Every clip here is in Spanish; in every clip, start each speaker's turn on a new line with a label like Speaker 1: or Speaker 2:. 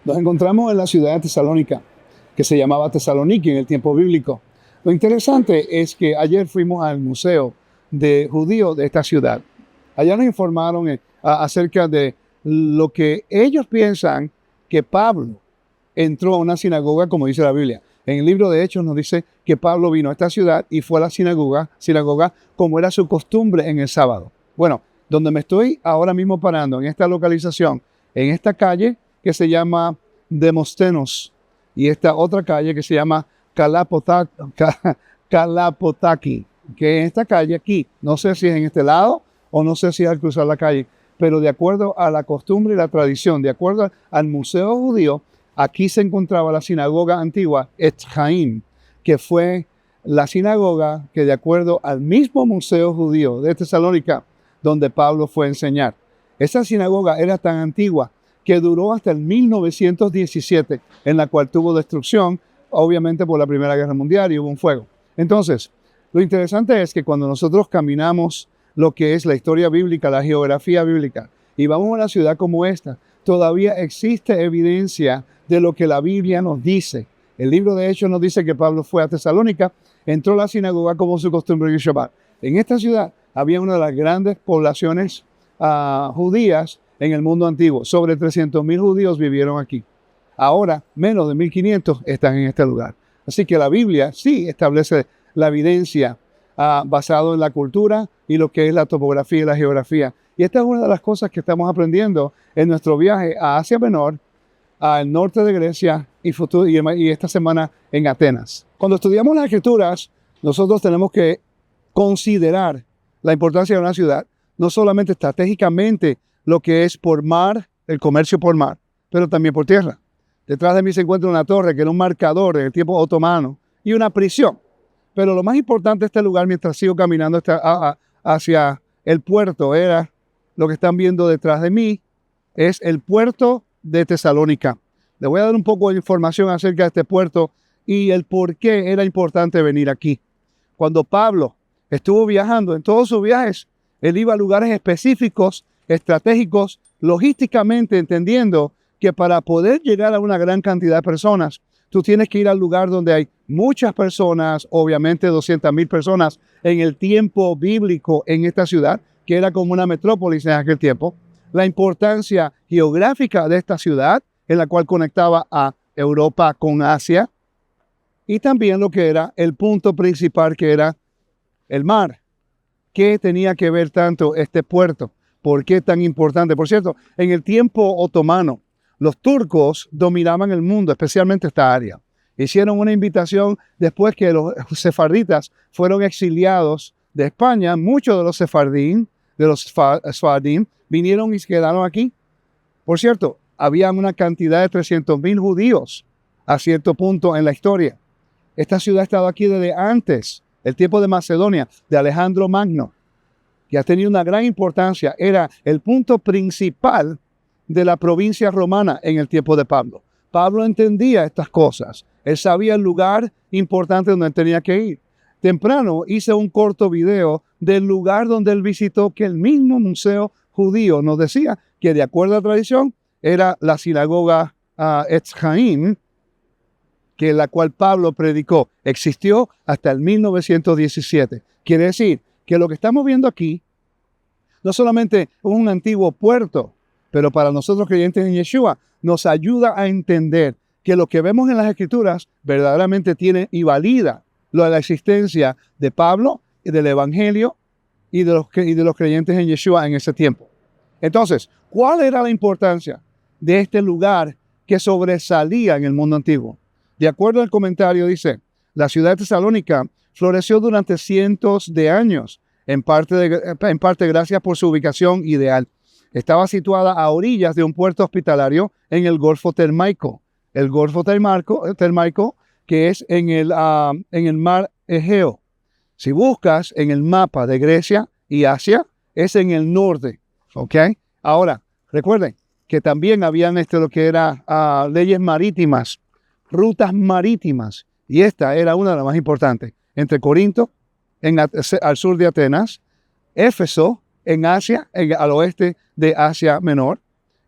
Speaker 1: Nos encontramos en la ciudad de Tesalónica, que se llamaba Tesaloniki en el tiempo bíblico. Lo interesante es que ayer fuimos al museo de judío de esta ciudad. Allá nos informaron acerca de lo que ellos piensan que Pablo entró a una sinagoga, como dice la Biblia. En el libro de Hechos nos dice que Pablo vino a esta ciudad y fue a la sinagoga como era su costumbre en el sábado. Bueno, donde me estoy ahora mismo parando, en esta localización, en esta calle que se llama Demóstenos y esta otra calle que se llama Kalapotaki, que en esta calle aquí, no sé si es en este lado o no sé si es al cruzar la calle, pero de acuerdo a la costumbre y la tradición, de acuerdo al museo judío, aquí se encontraba la sinagoga antigua Etz Chaim, que fue la sinagoga que de acuerdo al mismo museo judío de Tesalónica, donde Pablo fue a enseñar. Esa sinagoga era tan antigua que duró hasta el 1917, en la cual tuvo destrucción, obviamente por la Primera Guerra Mundial y hubo un fuego. Entonces, lo interesante es que cuando nosotros caminamos lo que es la historia bíblica, la geografía bíblica, y vamos a una ciudad como esta, todavía existe evidencia de lo que la Biblia nos dice. El libro de Hechos nos dice que Pablo fue a Tesalónica, entró a la sinagoga como su costumbre en el Shabbat. En esta ciudad había una de las grandes poblaciones judías en el mundo antiguo. Sobre 300,000 judíos vivieron aquí. Ahora, menos de 1,500 están en este lugar. Así que la Biblia sí establece la evidencia basado en la cultura y lo que es la topografía y la geografía. Y esta es una de las cosas que estamos aprendiendo en nuestro viaje a Asia Menor, al norte de Grecia y esta semana en Atenas. Cuando estudiamos las Escrituras, nosotros tenemos que considerar la importancia de una ciudad, no solamente estratégicamente lo que es por mar, el comercio por mar, pero también por tierra. Detrás de mí se encuentra una torre que era un marcador en el tiempo otomano y una prisión. Pero lo más importante de este lugar, mientras sigo caminando hacia el puerto, era lo que están viendo detrás de mí, es el puerto de Tesalónica. Les voy a dar un poco de información acerca de este puerto y el por qué era importante venir aquí. Cuando Pablo estuvo viajando, en todos sus viajes, él iba a lugares específicos, estratégicos, logísticamente entendiendo que para poder llegar a una gran cantidad de personas, tú tienes que ir al lugar donde hay muchas personas, obviamente 200,000 personas en el tiempo bíblico en esta ciudad, que era como una metrópolis en aquel tiempo. La importancia geográfica de esta ciudad, en la cual conectaba a Europa con Asia, y también lo que era el punto principal, que era el mar. ¿Qué tenía que ver tanto este puerto? ¿Por qué tan importante? Por cierto, en el tiempo otomano, los turcos dominaban el mundo, especialmente esta área. Hicieron una invitación después que los sefarditas fueron exiliados de España. Muchos de los sefardín, vinieron y se quedaron aquí. Por cierto, había una cantidad de 300,000 judíos a cierto punto en la historia. Esta ciudad ha estado aquí desde antes, el tiempo de Macedonia, de Alejandro Magno, que ha tenido una gran importancia. Era el punto principal de la provincia romana en el tiempo de Pablo. Pablo entendía estas cosas. Él sabía el lugar importante donde tenía que ir. Temprano hice un corto video del lugar donde él visitó, que el mismo museo judío nos decía que de acuerdo a la tradición era la sinagoga Etz Chaim, que la cual Pablo predicó. Existió hasta el 1917. Quiere decir que lo que estamos viendo aquí no solamente es un antiguo puerto, pero para nosotros creyentes en Yeshua nos ayuda a entender que lo que vemos en las Escrituras verdaderamente tiene y valida lo de la existencia de Pablo y del Evangelio y de los creyentes en Yeshua en ese tiempo. Entonces, ¿cuál era la importancia de este lugar que sobresalía en el mundo antiguo? De acuerdo al comentario, dice, la ciudad de Tesalónica floreció durante cientos de años, en parte gracias por su ubicación ideal. Estaba situada a orillas de un puerto hospitalario en el Golfo Termaico. El Golfo Termaico, que es en el mar Egeo. Si buscas en el mapa de Grecia y Asia, es en el norte. ¿Ok? Ahora, recuerden que también habían lo que era leyes marítimas, rutas marítimas. Y esta era una de las más importantes. Entre Corinto, al sur de Atenas, Éfeso, en Asia, al oeste de Asia Menor,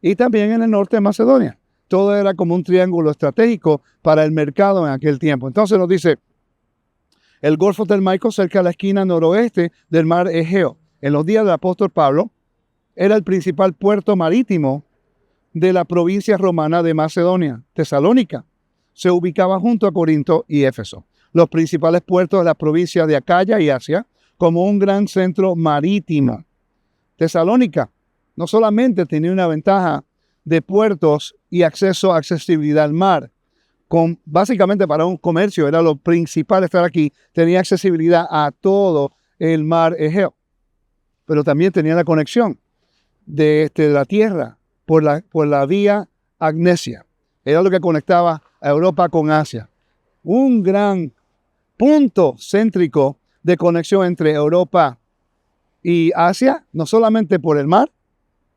Speaker 1: y también en el norte de Macedonia. todo era como un triángulo estratégico para el mercado en aquel tiempo. Entonces nos dice, el Golfo Telmaico cerca de la esquina noroeste del mar Egeo. En los días del apóstol Pablo, era el principal puerto marítimo de la provincia romana de Macedonia, Tesalónica. Se ubicaba junto a Corinto y Éfeso, los principales puertos de las provincias de Acaya y Asia, como un gran centro marítimo. Tesalónica no solamente tenía una ventaja de puertos y accesibilidad al mar, básicamente para un comercio era lo principal estar aquí, tenía accesibilidad a todo el mar Egeo, pero también tenía la conexión de la tierra por la vía Agnesia. Era lo que conectaba a Europa con Asia. Un gran punto céntrico de conexión entre Europa y Asia, no solamente por el mar,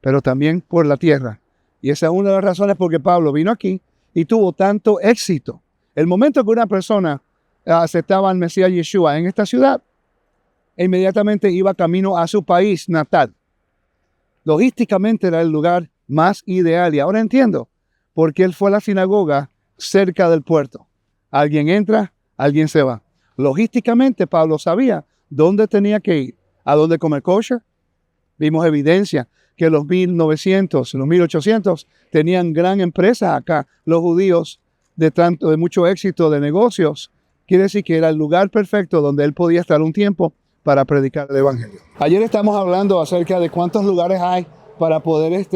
Speaker 1: pero también por la tierra. Y esa es una de las razones por que Pablo vino aquí y tuvo tanto éxito. El momento que una persona aceptaba al Mesías Yeshua en esta ciudad, inmediatamente iba camino a su país natal. Logísticamente era el lugar más ideal. Y ahora entiendo por qué él fue a la sinagoga cerca del puerto. Alguien entra, alguien se va. Logísticamente Pablo sabía dónde tenía que ir, a dónde comer kosher. Vimos evidencia que los 1900, los 1800 tenían gran empresa acá. Los judíos de mucho éxito de negocios. Quiere decir que era el lugar perfecto donde él podía estar un tiempo para predicar el evangelio. Ayer estamos hablando acerca de cuántos lugares hay para poder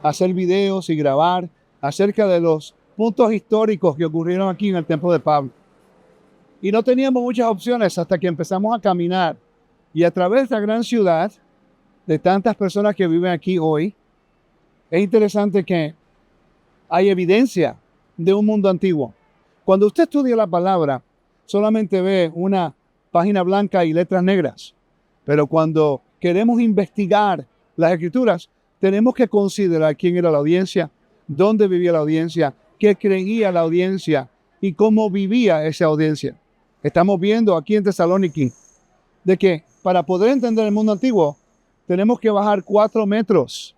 Speaker 1: hacer videos y grabar acerca de los puntos históricos que ocurrieron aquí en el templo de Pablo. Y no teníamos muchas opciones hasta que empezamos a caminar. Y a través de esta gran ciudad, de tantas personas que viven aquí hoy, es interesante que hay evidencia de un mundo antiguo. Cuando usted estudia la palabra, solamente ve una página blanca y letras negras. Pero cuando queremos investigar las escrituras, tenemos que considerar quién era la audiencia, dónde vivía la audiencia, qué creía la audiencia y cómo vivía esa audiencia. Estamos viendo aquí en Tesalónica de que para poder entender el mundo antiguo, tenemos que bajar 4 metros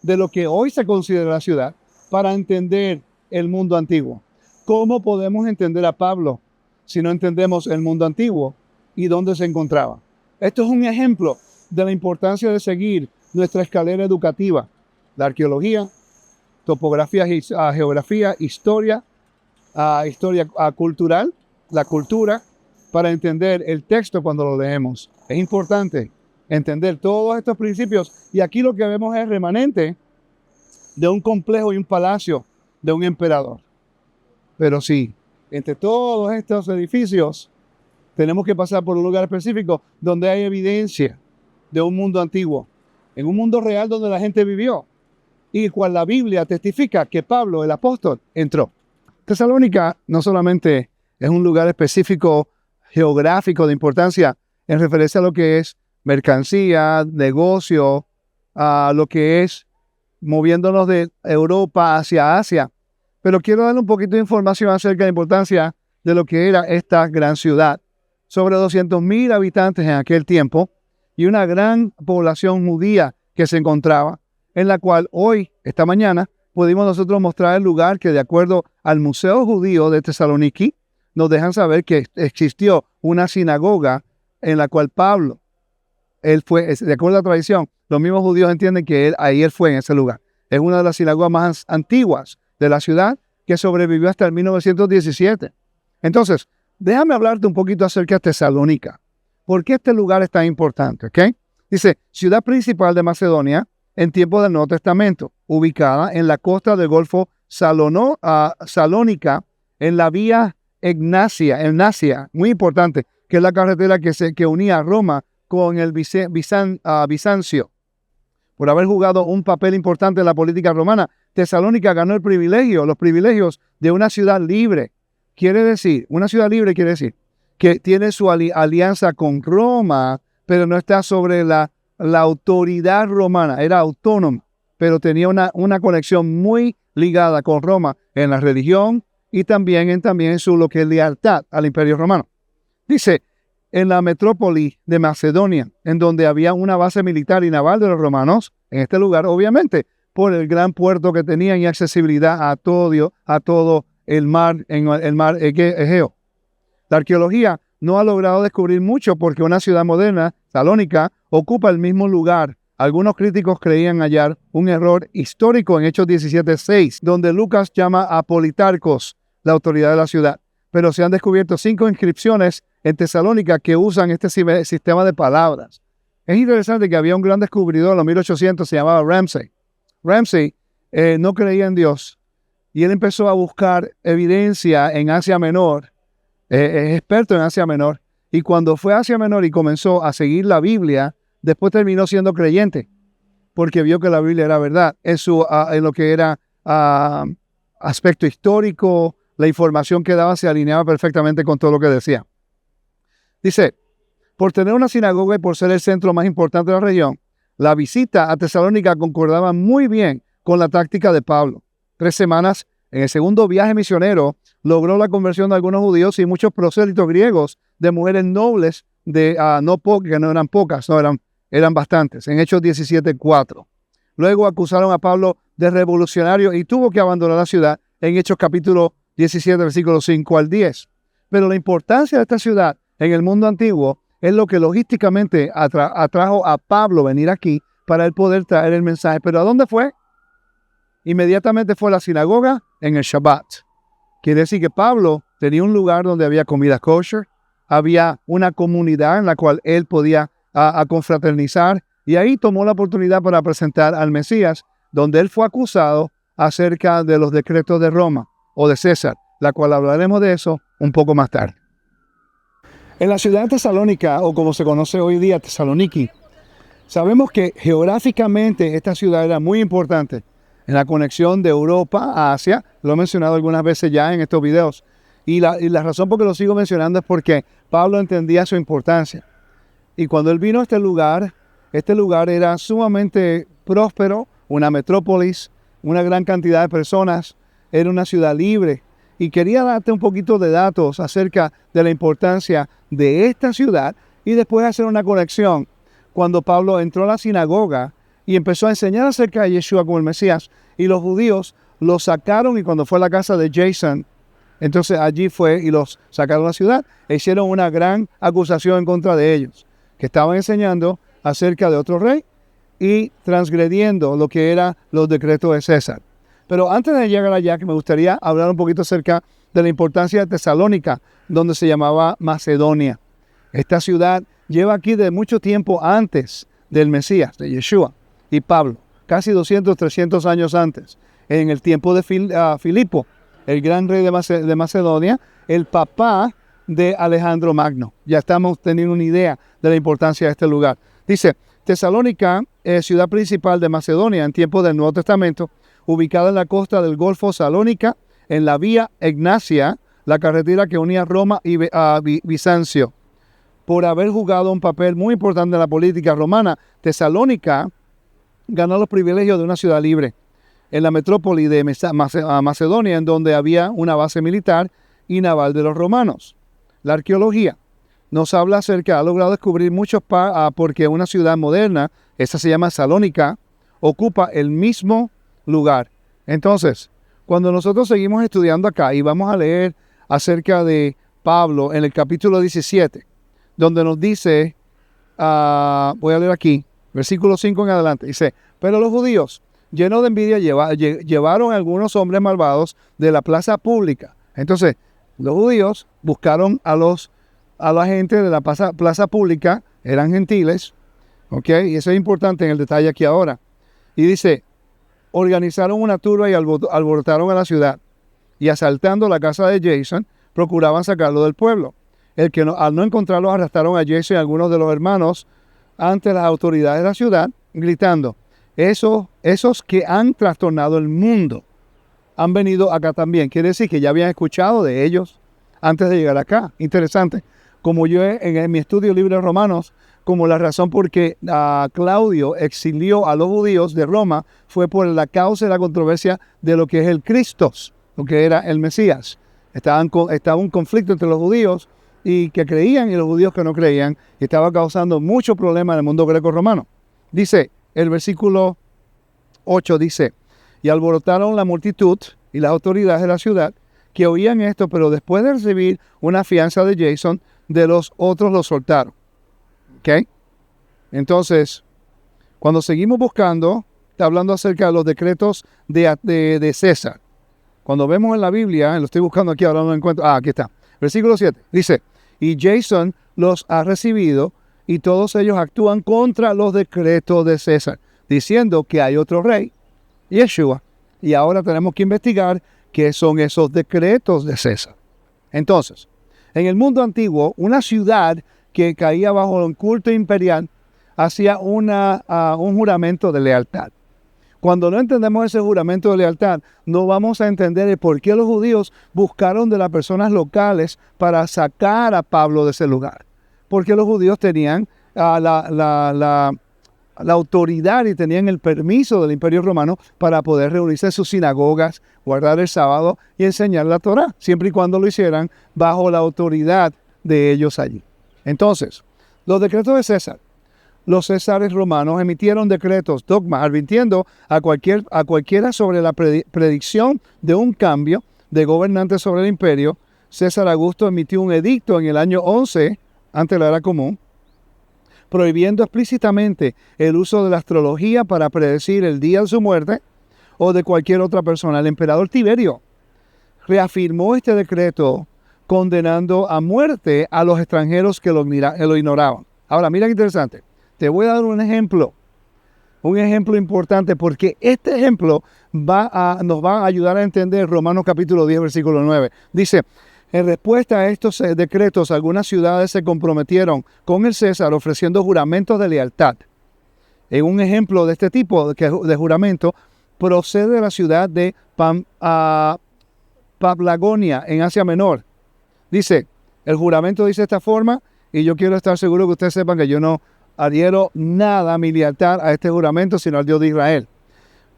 Speaker 1: de lo que hoy se considera la ciudad para entender el mundo antiguo. ¿Cómo podemos entender a Pablo si no entendemos el mundo antiguo y dónde se encontraba? Esto es un ejemplo de la importancia de seguir nuestra escalera educativa, la arqueología, topografía, geografía, historia cultural, la cultura, para entender el texto cuando lo leemos. Es importante entender todos estos principios y aquí lo que vemos es remanente de un complejo y un palacio de un emperador. Pero sí, entre todos estos edificios tenemos que pasar por un lugar específico donde hay evidencia de un mundo antiguo, en un mundo real donde la gente vivió y cual la Biblia testifica que Pablo, el apóstol, entró. Tesalónica no solamente es un lugar específico geográfico de importancia en referencia a lo que es mercancía, negocio, a lo que es moviéndonos de Europa hacia Asia. Pero quiero darle un poquito de información acerca de la importancia de lo que era esta gran ciudad. Sobre 200,000 habitantes en aquel tiempo y una gran población judía que se encontraba, en la cual hoy, esta mañana, pudimos nosotros mostrar el lugar que de acuerdo al Museo Judío de Tesalónica nos dejan saber que existió una sinagoga en la cual Pablo, él fue, de acuerdo a la tradición, los mismos judíos entienden que él fue en ese lugar. Es una de las sinagogas más antiguas de la ciudad que sobrevivió hasta el 1917. Entonces, déjame hablarte un poquito acerca de Tesalónica. ¿Por qué este lugar es tan importante? ¿Okay? Dice, ciudad principal de Macedonia en tiempos del Nuevo Testamento, ubicada en la costa del Golfo Salónica, en la vía Egnacia, muy importante, que es la carretera que unía a Roma con el Bizancio. Por haber jugado un papel importante en la política romana, Tesalónica ganó los privilegios de una ciudad libre. Una ciudad libre quiere decir que tiene su alianza con Roma, pero no está sobre la autoridad romana, era autónoma, pero tenía una conexión muy ligada con Roma en la religión y también en su lo que es lealtad al Imperio Romano. Dice, en la metrópoli de Macedonia, en donde había una base militar y naval de los romanos, en este lugar, obviamente, por el gran puerto que tenían y accesibilidad a todo el mar, el mar Egeo. La arqueología no ha logrado descubrir mucho porque una ciudad moderna, Salónica, ocupa el mismo lugar. Algunos críticos creían hallar un error histórico en Hechos 17:6, donde Lucas llama a Politarcos la autoridad de la ciudad. Pero se han descubierto 5 inscripciones en Tesalónica que usan este sistema de palabras. Es interesante que había un gran descubridor en los 1800, se llamaba Ramsay. Ramsay no creía en Dios y él empezó a buscar evidencia en Asia Menor. Es experto en Asia Menor. Y cuando fue a Asia Menor y comenzó a seguir la Biblia, después terminó siendo creyente porque vio que la Biblia era verdad en lo que era aspecto histórico. La información que daba se alineaba perfectamente con todo lo que decía. Dice, por tener una sinagoga y por ser el centro más importante de la región, la visita a Tesalónica concordaba muy bien con la táctica de Pablo. 3 semanas en el segundo viaje misionero logró la conversión de algunos judíos y muchos prosélitos griegos de mujeres nobles, que no eran pocas, eran bastantes, en Hechos 17:4. Luego acusaron a Pablo de revolucionario y tuvo que abandonar la ciudad en Hechos capítulo 17, versículos 5 al 10. Pero la importancia de esta ciudad en el mundo antiguo es lo que logísticamente atrajo a Pablo venir aquí para él poder traer el mensaje. ¿Pero a dónde fue? Inmediatamente fue a la sinagoga en el Shabbat. Quiere decir que Pablo tenía un lugar donde había comida kosher, había una comunidad en la cual él podía confraternizar, y ahí tomó la oportunidad para presentar al Mesías, donde él fue acusado acerca de los decretos de Roma o de César, la cual hablaremos de eso un poco más tarde. En la ciudad de Tesalónica, o como se conoce hoy día, Tesaloniki, sabemos que geográficamente esta ciudad era muy importante en la conexión de Europa a Asia. Lo he mencionado algunas veces ya en estos videos. Y la razón por que lo sigo mencionando es porque Pablo entendía su importancia. Y cuando él vino a este lugar era sumamente próspero, una metrópolis, una gran cantidad de personas, era una ciudad libre. Y quería darte un poquito de datos acerca de la importancia de esta ciudad y después hacer una conexión. Cuando Pablo entró a la sinagoga y empezó a enseñar acerca de Yeshua como el Mesías, y los judíos lo sacaron, y cuando fue a la casa de Jason, entonces allí fue y los sacaron a la ciudad e hicieron una gran acusación en contra de ellos, que estaban enseñando acerca de otro rey y transgrediendo lo que eran los decretos de César. Pero antes de llegar allá, que me gustaría hablar un poquito acerca de la importancia de Tesalónica, donde se llamaba Macedonia. Esta ciudad lleva aquí de mucho tiempo antes del Mesías, de Yeshua y Pablo, casi 200, 300 años antes, en el tiempo de Filipo, el gran rey de Macedonia, el papá de Alejandro Magno. Ya estamos teniendo una idea de la importancia de este lugar. Dice, Tesalónica, ciudad principal de Macedonia en tiempos del Nuevo Testamento, ubicada en la costa del Golfo Salónica, en la vía Egnacia, la carretera que unía Roma y Bizancio. Por haber jugado un papel muy importante en la política romana, Tesalónica ganó los privilegios de una ciudad libre en la metrópoli de Macedonia, en donde había una base militar y naval de los romanos. La arqueología nos habla acerca, ha logrado descubrir muchos porque una ciudad moderna, esta se llama Salónica, ocupa el mismo lugar. Entonces, cuando nosotros seguimos estudiando acá y vamos a leer acerca de Pablo en el capítulo 17, donde nos dice, voy a leer aquí, versículo 5 en adelante, dice, pero los judíos, llenos de envidia, llevaron a algunos hombres malvados de la plaza pública. Entonces, los judíos buscaron a la gente de la plaza pública, eran gentiles, ¿ok? Y eso es importante en el detalle aquí ahora. Y dice, organizaron una turba y alborotaron a la ciudad, y asaltando la casa de Jason, procuraban sacarlo del pueblo. Al no encontrarlos, arrastraron a Jason y a algunos de los hermanos ante las autoridades de la ciudad, gritando, esos que han trastornado el mundo han venido acá también. Quiere decir que ya habían escuchado de ellos antes de llegar acá. Interesante. Como yo en mi estudio libre de Romanos, como la razón por que Claudio exilió a los judíos de Roma fue por la causa y la controversia de lo que es el Cristos, lo que era el Mesías. Estaba un conflicto entre los judíos y que creían y los judíos que no creían, y estaba causando mucho problema en el mundo greco-romano. Dice el versículo 8 dice, y alborotaron la multitud y las autoridades de la ciudad que oían esto, pero después de recibir una fianza de Jason, de los otros lo soltaron. ¿Ok? Entonces, cuando seguimos buscando, está hablando acerca de los decretos de César. Cuando vemos en la Biblia, lo estoy buscando aquí, ahora no lo encuentro. Aquí está. Versículo 7. Dice, y Jason los ha recibido y todos ellos actúan contra los decretos de César, diciendo que hay otro rey, Yeshua. Y ahora tenemos que investigar qué son esos decretos de César. Entonces, en el mundo antiguo, una ciudad que caía bajo el culto imperial hacía un juramento de lealtad. Cuando no entendemos ese juramento de lealtad, no vamos a entender el por qué los judíos buscaron de las personas locales para sacar a Pablo de ese lugar. Porque los judíos tenían la autoridad y tenían el permiso del Imperio Romano para poder reunirse en sus sinagogas, guardar el sábado y enseñar la Torá, siempre y cuando lo hicieran bajo la autoridad de ellos allí. Entonces, los decretos de César. Los césares romanos emitieron decretos, dogmas, advirtiendo a cualquiera sobre la predicción de un cambio de gobernante sobre el imperio. César Augusto emitió un edicto en el año 11, ante la era común, prohibiendo explícitamente el uso de la astrología para predecir el día de su muerte o de cualquier otra persona. El emperador Tiberio reafirmó este decreto condenando a muerte a los extranjeros que lo ignoraban. Ahora, mira qué interesante. Te voy a dar un ejemplo importante, porque este ejemplo nos va a ayudar a entender Romanos capítulo 10, versículo 9. Dice, en respuesta a estos decretos, algunas ciudades se comprometieron con el César ofreciendo juramentos de lealtad. En un ejemplo de este tipo de juramento procede de la ciudad de Paphlagonia, en Asia Menor. Dice, el juramento dice de esta forma, y yo quiero estar seguro que ustedes sepan que yo no adhiero nada a mi lealtad a este juramento, sino al Dios de Israel.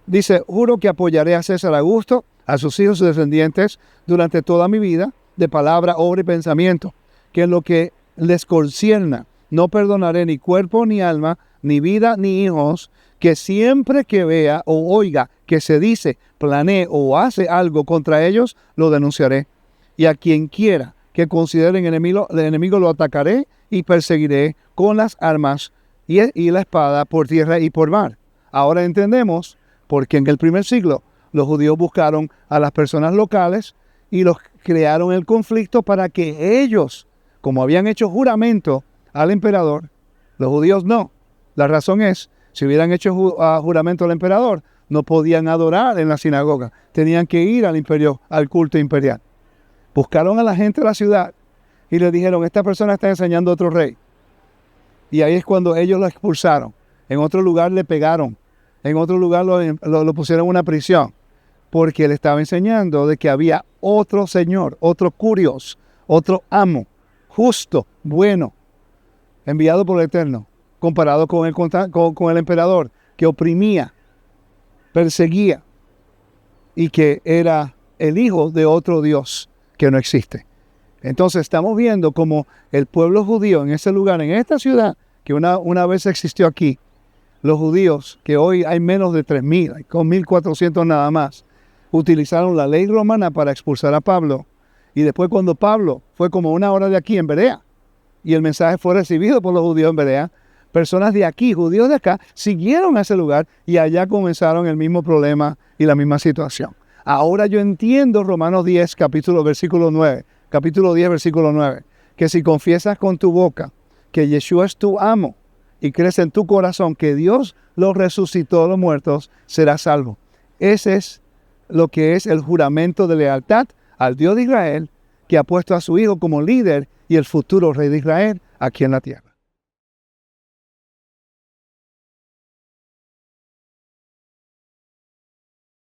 Speaker 1: Dice, juro que apoyaré a César Augusto, a sus hijos y descendientes, durante toda mi vida, de palabra, obra y pensamiento, que en lo que les concierna, no perdonaré ni cuerpo ni alma, ni vida ni hijos, que siempre que vea o oiga que se dice, planee o hace algo contra ellos, lo denunciaré. Y a quien quiera que consideren enemigo lo atacaré y perseguiré con las armas y la espada por tierra y por mar. Ahora entendemos por qué en el primer siglo los judíos buscaron a las personas locales y los crearon el conflicto para que ellos, como habían hecho juramento al emperador, los judíos no. La razón es, si hubieran hecho juramento al emperador, no podían adorar en la sinagoga. Tenían que ir al culto imperial. Buscaron a la gente de la ciudad y le dijeron, esta persona está enseñando a otro rey. Y ahí es cuando ellos lo expulsaron. En otro lugar le pegaron. En otro lugar lo pusieron en una prisión. Porque él estaba enseñando de que había otro señor, otro curios, otro amo, justo, bueno, enviado por el Eterno, comparado con el emperador, que oprimía, perseguía y que era el hijo de otro Dios que no existe. Entonces estamos viendo como el pueblo judío en ese lugar, en esta ciudad, que una vez existió aquí, los judíos, que hoy hay menos de 3,000, con 1,400 nada más, utilizaron la ley romana para expulsar a Pablo. Y después cuando Pablo fue como una hora de aquí en Berea, y el mensaje fue recibido por los judíos en Berea, personas de aquí, judíos de acá, siguieron a ese lugar y allá comenzaron el mismo problema y la misma situación. Ahora yo entiendo Romanos 10, capítulo 10, versículo 9, que si confiesas con tu boca que Yeshua es tu amo y crees en tu corazón que Dios lo resucitó de los muertos, serás salvo. Ese es lo que es el juramento de lealtad al Dios de Israel, que ha puesto a su Hijo como líder y el futuro Rey de Israel aquí en la tierra.